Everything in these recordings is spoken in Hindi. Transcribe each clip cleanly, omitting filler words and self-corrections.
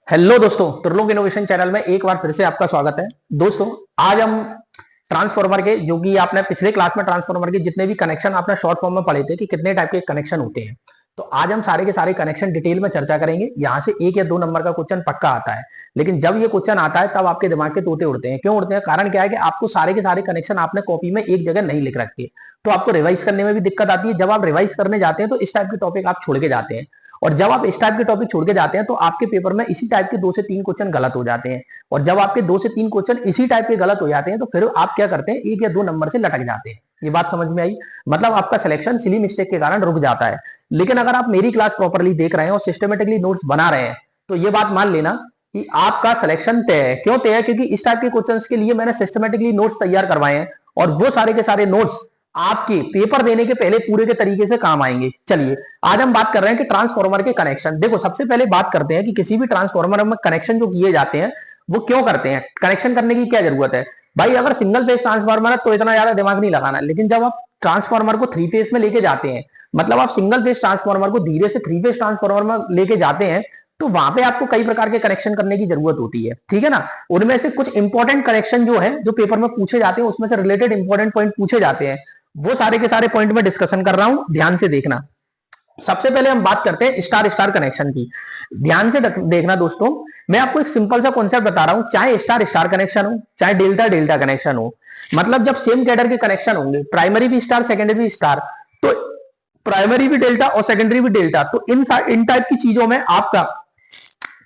हेलो दोस्तों, तुरलोक इनोवेशन चैनल में एक बार फिर से आपका स्वागत है। दोस्तों, आज हम ट्रांसफार्मर के, जो कि आपने पिछले क्लास में ट्रांसफार्मर के जितने भी कनेक्शन आपने शॉर्ट फॉर्म में पढ़े थे कि कितने टाइप के कनेक्शन होते हैं, तो आज हम सारे के सारे कनेक्शन डिटेल में चर्चा करेंगे। यहाँ से 1 या 2 नंबर का क्वेश्चन पक्का आता है, लेकिन जब ये क्वेश्चन आता है तब आपके दिमाग के तोते उड़ते हैं। क्यों उड़ते हैं? कारण क्या है कि आपको सारे के सारे कनेक्शन आपने कॉपी में एक जगह नहीं लिख रखे, तो आपको रिवाइज करने में भी दिक्कत आती है। जब आप रिवाइज करने जाते हैं तो इस टाइप के टॉपिक आप छोड़ के जाते हैं, और जब आप इस टाइप के टॉपिक छोड़ के जाते हैं तो आपके पेपर में इसी टाइप के 2 से 3 क्वेश्चन गलत हो जाते हैं। और जब आपके 2 से 3 क्वेश्चन इसी टाइप के गलत हो जाते हैं तो फिर आप क्या करते हैं, 1 या 2 नंबर से लटक जाते हैं। ये बात समझ में आई? मतलब आपका सिलेक्शन सिली मिस्टेक के कारण रुक जाता है। लेकिन अगर आप मेरी क्लास प्रॉपरली देख रहे हैं और सिस्टमेटिकली नोट्स बना रहे हैं तो ये बात मान लेना कि आपका सिलेक्शन तय है। क्यों तय है? क्योंकि इस टाइप के क्वेश्चंस के लिए मैंने सिस्टमेटिकली नोट्स तैयार करवाए हैं, और वो सारे के सारे नोट्स आपके पेपर देने के पहले पूरे के तरीके से काम आएंगे। चलिए, आज हम बात कर रहे हैं कि ट्रांसफार्मर के कनेक्शन। देखो, सबसे पहले बात करते हैं कि किसी भी ट्रांसफार्मर में कनेक्शन जो किए जाते हैं वो क्यों करते हैं, कनेक्शन करने की क्या जरूरत है। भाई, अगर सिंगल फेज ट्रांसफार्मर है तो इतना ज्यादा दिमाग नहीं लगाना, लेकिन जब आप ट्रांसफार्मर को 3 फेज में लेके जाते हैं, मतलब आप सिंगल फेज ट्रांसफार्मर को धीरे से 3 फेज ट्रांसफार्मर में लेके जाते हैं, तो वहां पे आपको कई प्रकार के कनेक्शन करने की जरूरत होती है। ठीक है ना? उनमें से कुछ इंपॉर्टेंट कनेक्शन जो है, जो पेपर में पूछे जाते हैं, उसमें से रिलेटेड इंपॉर्टेंट पॉइंट पूछे जाते हैं, वो सारे के सारे पॉइंट में डिस्कशन कर रहा हूं, ध्यान से देखना। सबसे पहले हम बात करते हैं स्टार स्टार कनेक्शन की। ध्यान से देखना दोस्तों, मैं आपको एक सिंपल सा कॉन्सेप्ट बता रहा हूं। चाहे स्टार स्टार कनेक्शन हो, चाहे डेल्टा डेल्टा कनेक्शन हो, मतलब जब सेम कैडर के कनेक्शन होंगे, प्राइमरी भी स्टार सेकेंडरी भी स्टार, तो प्राइमरी भी डेल्टा और सेकेंडरी भी डेल्टा, तो इन टाइप की चीजों में आपका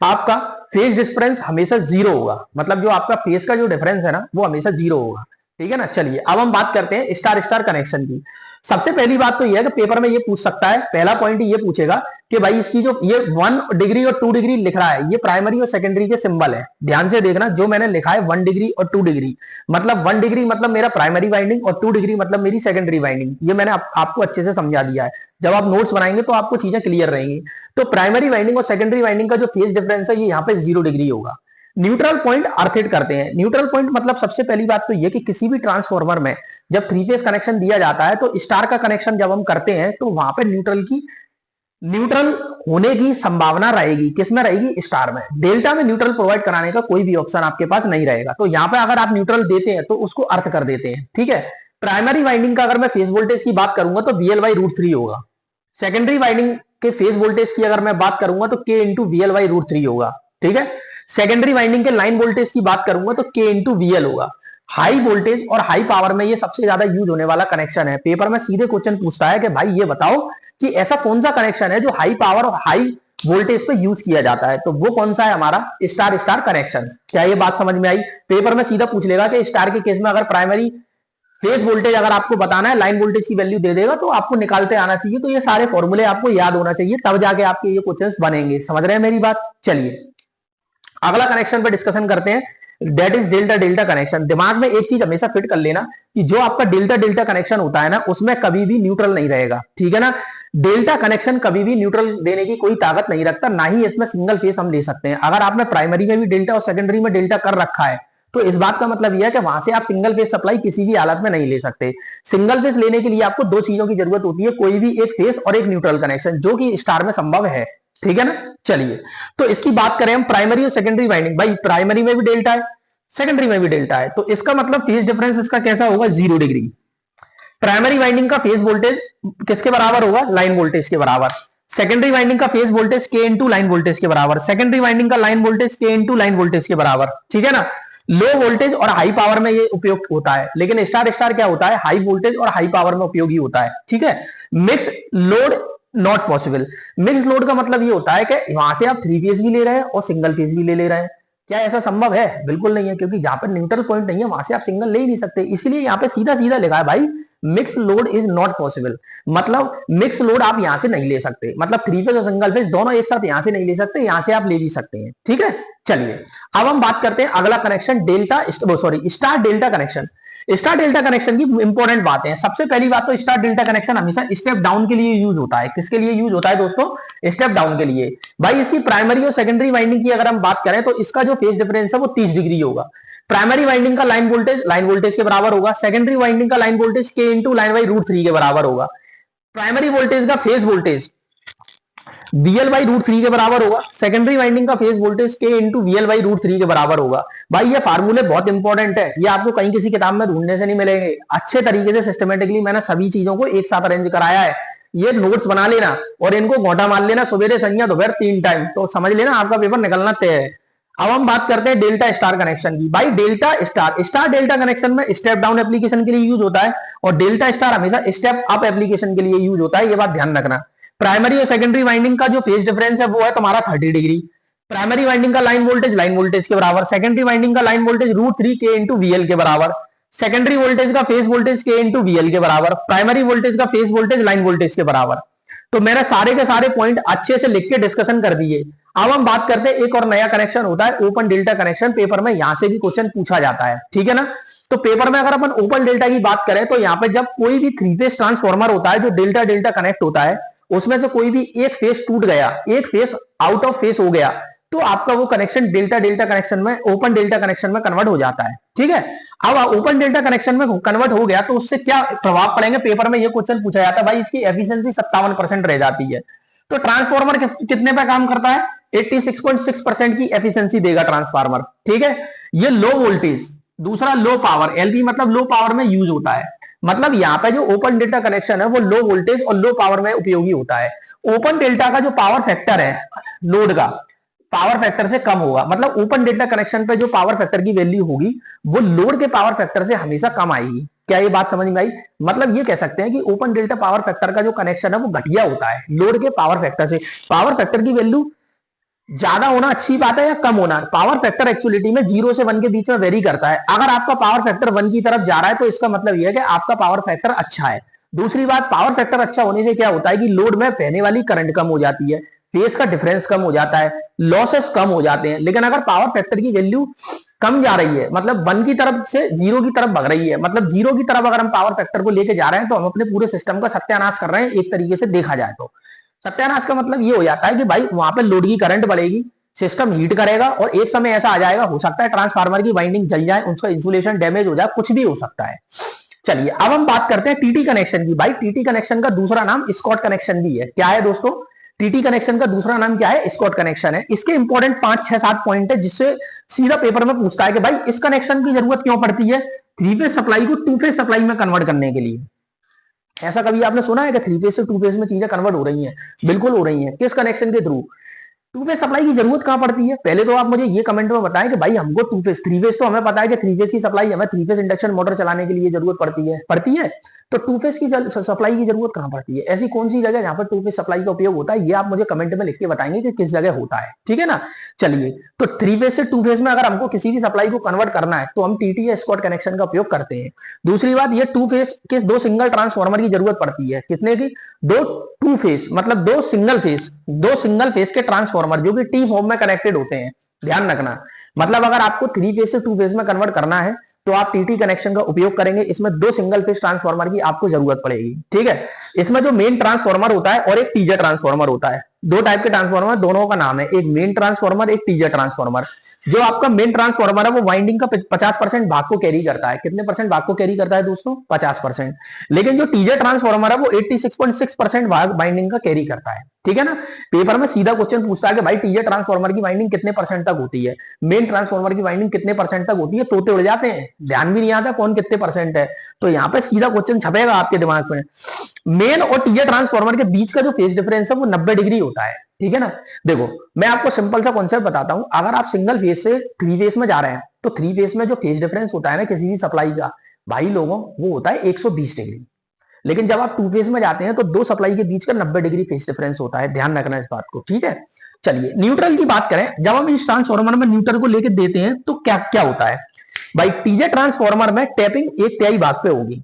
आपका फेज डिफरेंस हमेशा जीरो होगा। मतलब जो आपका फेज का जो डिफरेंस है ना, वो हमेशा जीरो होगा। ठीक है ना? चलिए, अब हम बात करते हैं स्टार स्टार कनेक्शन की। सबसे पहली बात तो यह है कि पेपर में ये पूछ सकता है, पहला पॉइंट ये पूछेगा कि भाई इसकी जो ये 1 डिग्री और 2 डिग्री लिख रहा है, ये प्राइमरी और सेकेंडरी के सिंबल है। ध्यान से देखना, जो मैंने लिखा है 1 डिग्री और 2 डिग्री, मतलब 1 डिग्री मतलब मेरा प्राइमरी वाइंडिंग और 2 डिग्री मतलब मेरी सेकेंडरी वाइंडिंग। ये मैंने आपको अच्छे से समझा दिया है। जब आप नोट्स बनाएंगे तो आपको चीजें क्लियर रहेंगी। तो प्राइमरी वाइंडिंग और सेकेंडरी वाइंडिंग का जो फेज डिफरेंस है, ये यहाँ पे 0 डिग्री होगा। न्यूट्रल पॉइंट अर्थ हिट करते हैं। न्यूट्रल पॉइंट मतलब सबसे पहली बात तो यह कि किसी भी ट्रांसफार्मर में जब 3 फेज कनेक्शन दिया जाता है तो स्टार का कनेक्शन जब हम करते हैं तो वहां पे न्यूट्रल होने की संभावना रहेगी। किसमें रहेगी? स्टार में। डेल्टा में न्यूट्रल प्रोवाइड कराने का कोई भी ऑप्शन आपके पास नहीं रहेगा, तो यहां पे अगर आप न्यूट्रल देते हैं तो उसको अर्थ कर देते हैं। ठीक है? प्राइमरी वाइंडिंग का अगर मैं फेज वोल्टेज की बात करूंगा तो VL/√3 होगा। सेकेंडरी वाइंडिंग के फेज वोल्टेज की अगर मैं बात करूंगा तो K इंटू VL/√3 होगा। ठीक है? सेकेंडरी वाइंडिंग के लाइन वोल्टेज की बात करूंगा तो K इंटू VL होगा। हाई वोल्टेज और हाई पावर में ये सबसे ज्यादा यूज होने वाला कनेक्शन है। पेपर में सीधे क्वेश्चन पूछता है कि भाई ये बताओ कि ऐसा कौन सा कनेक्शन है जो हाई पावर और हाई वोल्टेज पे यूज किया जाता है, तो वो कौन सा है? हमारा स्टार स्टार कनेक्शन। क्या ये बात समझ में आई? पेपर में सीधा पूछ लेगा कि स्टार के केस में अगर प्राइमरी फेज वोल्टेज अगर आपको बताना है, लाइन वोल्टेज की वैल्यू दे देगा, तो आपको निकालते आना चाहिए। तो ये सारे फॉर्मूले आपको याद होना चाहिए, तब जाके आपके ये क्वेश्चंस बनेंगे। समझ रहे हैं मेरी बात? चलिए, अगला कनेक्शन पे डिस्कशन करते हैं, that is delta delta connection. दिमाग में एक चीज हमेशा फिट कर लेना कि जो आपका डेल्टा डेल्टा कनेक्शन होता है ना, उसमें कभी भी न्यूट्रल नहीं रहेगा। ठीक है ना? डेल्टा कनेक्शन कभी भी न्यूट्रल देने की कोई ताकत नहीं रखता, ना ही इसमें सिंगल फेस हम ले सकते हैं। अगर आपने प्राइमरी में भी डेल्टा और सेकेंडरी में डेल्टा कर रखा है तो इस बात का मतलब यह है कि वहां से आप सिंगल फेस सप्लाई किसी भी हालत में नहीं ले सकते। सिंगल फेस लेने के लिए आपको 2 चीजों की जरूरत होती है, कोई भी एक फेस और एक न्यूट्रल कनेक्शन, जो कि स्टार में संभव है। ठीक है ना? चलिए, तो इसकी बात करें हम प्राइमरी और सेकेंडरी वाइंडिंग। भाई, प्राइमरी में भी डेल्टा है, सेकेंडरी में भी डेल्टा है, तो इसका मतलब फेज डिफरेंस इसका कैसा होगा? 0 डिग्री। प्राइमरी वाइंडिंग का फेज वोल्टेज किसके बराबर होगा? लाइन वोल्टेज के बराबर। सेकेंडरी वाइंडिंग का phase voltage K into line voltage के बराबर। सेकेंडरी वाइंडिंग का line voltage K into line voltage के बराबर। ठीक है ना? लो वोल्टेज और हाई पावर में ये उपयोग होता है, लेकिन स्टार स्टार क्या होता है? हाई वोल्टेज और हाई पावर में उपयोगी होता है। ठीक है? Mix load not possible. Mix load का मतलब ये होता है कि वहां से आप 3 फेज भी ले रहे हैं और सिंगल फेज भी ले रहे हैं। क्या ऐसा संभव है? बिल्कुल नहीं है, क्योंकि जहां पर न्यूट्रल पॉइंट नहीं है वहां से आप सिंगल ले ही नहीं सकते। इसलिए यहाँ पे सीधा सीधा लिखा है भाई, mix load is not possible. मतलब मिक्स लोड आप यहां से नहीं ले सकते, मतलब 3 फेज और सिंगल फेज दोनों एक साथ यहां से नहीं ले सकते, यहां से आप ले भी सकते हैं। ठीक है? चलिए, अब हम बात करते हैं अगला connection, star delta connection. Star delta connection की इंपॉर्टेंट बातें हैं। सबसे पहली बात तो स्टार डेल्टा कनेक्शन हमेशा स्टेप डाउन के लिए यूज होता है। किसके लिए यूज होता है दोस्तों? स्टेप डाउन के लिए। भाई, इसकी प्राइमरी और सेकेंडरी वाइंडिंग की अगर हम बात करें तो इसका जो फेज डिफरेंस है वो 30 डिग्री होगा। प्राइमरी वाइंडिंग का लाइन वोल्टेज के बराबर होगा। सेकेंडरी वाइंडिंग का लाइन वोल्टेज K इंटू लाइन/√3 के बराबर होगा। प्राइमरी वोल्टेज का phase voltage VL by root three के बराबर होगा। सेकेंडरी वाइंडिंग का phase voltage K into VL by root three के बराबर होगा। भाई ये फार्मूले बहुत इंपॉर्टेंट है, ये आपको कहीं किसी किताब में ढूंढने से नहीं मिलेंगे। अच्छे तरीके से सिस्टमेटिकली मैंने सभी चीजों को एक साथ अरेंज कराया है। ये नोट्स बना लेना और इनको घोटा मार लेना सवेरे संध्या दोपहर 3 टाइम, तो समझ लेना आपका पेपर निकलना तय है। अब हम बात करते हैं डेल्टा स्टार कनेक्शन की। भाई delta star, star delta connection में स्टेप डाउन एप्लीकेशन के लिए यूज होता है और डेल्टा स्टार हमेशा स्टेप अप एप्लीकेशन के लिए यूज होता है, ये बात ध्यान रखना। प्राइमरी और सेकेंडरी वाइंडिंग का जो फेज डिफरेंस है वो है तुम्हारा 30 डिग्री। प्राइमरी वाइंडिंग का लाइन वोल्टेज के बराबर, सेकेंडरी वाइंडिंग का लाइन वोल्टेज रूट थ्री के इंटू VL के बराबर, सेकेंडरी वोल्टेज का phase voltage K into VL के बराबर, प्राइमरी वोल्टेज का फेज वोल्टेज लाइन वोल्टेज के बराबर। तो मैंने सारे के सारे पॉइंट अच्छे से लिख के डिस्कशन कर दिए। अब हम बात करते हैं एक और नया कनेक्शन होता है ओपन डेल्टा कनेक्शन। पेपर में यहां से भी क्वेश्चन पूछा जाता है, ठीक है ना। तो पेपर में अगर अपन ओपन डेल्टा की बात करें तो यहाँ पे जब कोई भी थ्री फेज ट्रांसफॉर्मर होता है जो डेल्टा डेल्टा कनेक्ट होता है, उसमें से कोई भी एक फेज टूट गया, एक फेज आउट ऑफ फेज हो गया, तो आपका वो कनेक्शन डेल्टा डेल्टा कनेक्शन में, ओपन डेल्टा कनेक्शन में कन्वर्ट हो जाता है, ठीक है। अब ओपन डेल्टा कनेक्शन में कन्वर्ट हो गया तो उससे क्या प्रभाव पड़ेंगे, पेपर में ये क्वेश्चन पूछा जाता है। भाई इसकी एफिशिएंसी 57% रह जाती है। तो ट्रांसफॉर्मर कितने पे काम करता है, 86.6% की एफिशिएंसी देगा ट्रांसफार्मर, ठीक है। ये लो वोल्टेज, दूसरा लो पावर, एलपी मतलब लो पावर में यूज होता है। मतलब यहाँ पे जो ओपन डेल्टा कनेक्शन है वो लो वोल्टेज और लो पावर में उपयोगी होता है। ओपन डेल्टा का जो पावर फैक्टर है लोड का, पावर फैक्टर से कम होगा। मतलब ओपन डेल्टा कनेक्शन पे जो पावर फैक्टर की वैल्यू होगी वो लोड के पावर फैक्टर से हमेशा कम आएगी। क्या ये बात समझ में आई? मतलब ये कह सकते हैं कि ओपन डेल्टा पावर फैक्टर का जो कनेक्शन है वो घटिया होता है लोड के पावर फैक्टर से। पावर फैक्टर की वैल्यू ज्यादा होना अच्छी बात है या कम होना? पावर फैक्टर एक्चुअलिटी में 0 से 1 के बीच में वेरी करता है। अगर आपका पावर फैक्टर 1 की तरफ जा रहा है तो इसका मतलब यह है कि आपका पावर फैक्टर अच्छा है। दूसरी बात, पावर फैक्टर अच्छा होने से क्या होता है कि लोड में बहने वाली करंट कम हो जाती है, फेज का डिफरेंस कम हो जाता है, लॉसेस कम हो जाते हैं। लेकिन अगर पावर फैक्टर की वैल्यू कम जा रही है, मतलब 1 की तरफ से 0 की तरफ भाग रही है, मतलब 0 की तरफ अगर हम पावर फैक्टर को लेके जा रहे हैं तो हम अपने पूरे सिस्टम का सत्यानाश कर रहे हैं। एक तरीके से देखा जाए तो सत्यानाश का मतलब ये हो जाता है कि भाई वहां पे लोड की करंट बढ़ेगी, सिस्टम हीट करेगा और एक समय ऐसा आ जाएगा, हो सकता है ट्रांसफार्मर की वाइंडिंग जल जाए, उसका इंसुलेशन डैमेज हो जाए, कुछ भी हो सकता है। चलिए अब हम बात करते हैं टीटी कनेक्शन की। भाई टीटी कनेक्शन का दूसरा नाम स्कॉट कनेक्शन भी है। क्या है दोस्तों? टीटी कनेक्शन का दूसरा नाम क्या है? स्कॉट कनेक्शन है। इसके इंपॉर्टेंट 5, 6, 7 पॉइंट है जिससे सीधा पेपर में पूछता है कि भाई इस कनेक्शन की जरूरत क्यों पड़ती है थ्री फेज सप्लाई को टू फेज सप्लाई में कन्वर्ट करने के लिए। ऐसा कभी आपने सुना है कि थ्री फेज से टू फेज में चीजें कन्वर्ट हो रही हैं? बिल्कुल हो रही हैं। किस कनेक्शन के थ्रू? टू फेज सप्लाई की जरूरत कहां पड़ती है? पहले तो आप मुझे ये कमेंट में बताएं कि भाई हमको टू फेज, थ्री फेज तो हमें पता है कि थ्री फेज की सप्लाई हमें थ्री फेज इंडक्शन मोटर चलाने के लिए जरूरत पड़ती है। तो टू फेज की सप्लाई की जरूरत कहां पड़ती है? ऐसी कौन सी जगह जहां पर टू फेज सप्लाई का उपयोग होता है, ये आप मुझे कमेंट में लिख के बताएंगे कि किस जगह होता है, ठीक है ना। चलिए, तो थ्री फेज से टू फेज में अगर हमको किसी भी सप्लाई को कन्वर्ट करना है तो हम टीटी या स्कॉट कनेक्शन का उपयोग करते हैं। दूसरी बात, ये टू फेज के 2 सिंगल ट्रांसफार्मर की जरूरत पड़ती है। कितने की? 2 टू फेज, मतलब 2 सिंगल फेज के ट्रांसफार्मर जो कि टी फॉर्म में कनेक्टेड होते हैं। ध्यान रखना, मतलब अगर आपको थ्री फेज से टू फेज में कन्वर्ट करना है तो आप टीटी कनेक्शन का उपयोग करेंगे। इसमें 2 सिंगल फेज ट्रांसफार्मर की आपको जरूरत पड़ेगी, ठीक है। इसमें जो मेन ट्रांसफार्मर होता है और एक टीजर ट्रांसफार्मर होता है। 2 टाइप के ट्रांसफार्मर, दोनों का नाम है, एक मेन ट्रांसफार्मर, एक टीजर ट्रांसफार्मर। जो आपका मेन ट्रांसफार्मर है वो वाइंडिंग का 50% भाग को कैरी करता है। कितने परसेंट भाग को कैरी करता है दोस्तों? 50%। लेकिन जो टीजर ट्रांसफार्मर है वो 86.6% भाग वाइंडिंग का कैरी करता है, ठीक है ना। पेपर में सीधा क्वेश्चन पूछता है कि भाई टीजर ट्रांसफार्मर की वाइंडिंग कितने परसेंट तक होती है, मेन ट्रांसफार्मर की वाइंडिंग कितने परसेंट तक होती है, तोते उड़ जाते हैं, ध्यान भी नहीं आता कौन कितने परसेंट है। तो यहाँ पे सीधा क्वेश्चन छपेगा आपके दिमाग में। मेन और टीजर ट्रांसफार्मर के बीच का जो फेज डिफरेंस है वो 90 डिग्री होता है, ठीक है ना। देखो मैं आपको सिंपल सा कॉन्सेप्ट बताता हूं। अगर आप सिंगल फेज से थ्री फेज में जा रहे हैं तो थ्री फेज में जो फेज डिफरेंस होता है ना किसी भी सप्लाई का, भाई लोगों, वो होता है 120 डिग्री। लेकिन जब आप टू फेज में जाते हैं तो 2 सप्लाई के बीच का 90 डिग्री फेज डिफरेंस होता है। ध्यान रखना इस बात को, ठीक है। चलिए न्यूट्रल की बात करें, जब हम इस ट्रांसफार्मर में न्यूट्रल को लेकर देते हैं तो क्या क्या होता है? भाई टीजर ट्रांसफार्मर में टैपिंग 1/3 भाग पे होगी।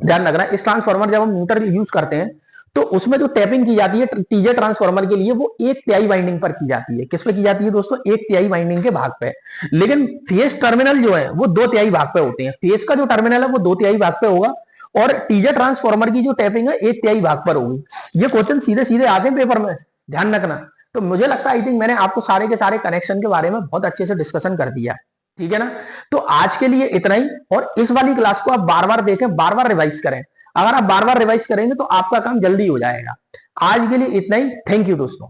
ध्यान रखना, इस ट्रांसफार्मर जब हम न्यूट्रल यूज करते हैं तो उसमें जो टैपिंग की जाती है टीजर ट्रांसफार्मर के लिए वो 1/3 वाइंडिंग पर की जाती है। किस पे की जाती है दोस्तों? 1/3 वाइंडिंग के भाग पे। लेकिन फेज टर्मिनल जो है वो 2/3 भाग पे होते हैं। फेज का जो टर्मिनल है वो 2/3 भाग पे होगा और टीजर ट्रांसफार्मर की जो टैपिंग है 1/3 भाग पर होगी। ये क्वेश्चन सीधे सीधे आते हैं पेपर में, ध्यान रखना। तो मुझे लगता है आई थिंक मैंने आपको सारे के सारे कनेक्शन के बारे में बहुत अच्छे से डिस्कशन कर दिया, ठीक है ना। तो आज के लिए इतना ही, और इस वाली क्लास को आप बार बार देखें, बार बार रिवाइज करें। अगर आप बार बार रिवाइज करेंगे तो आपका काम जल्दी हो जाएगा। आज के लिए इतना ही। थैंक यू दोस्तों।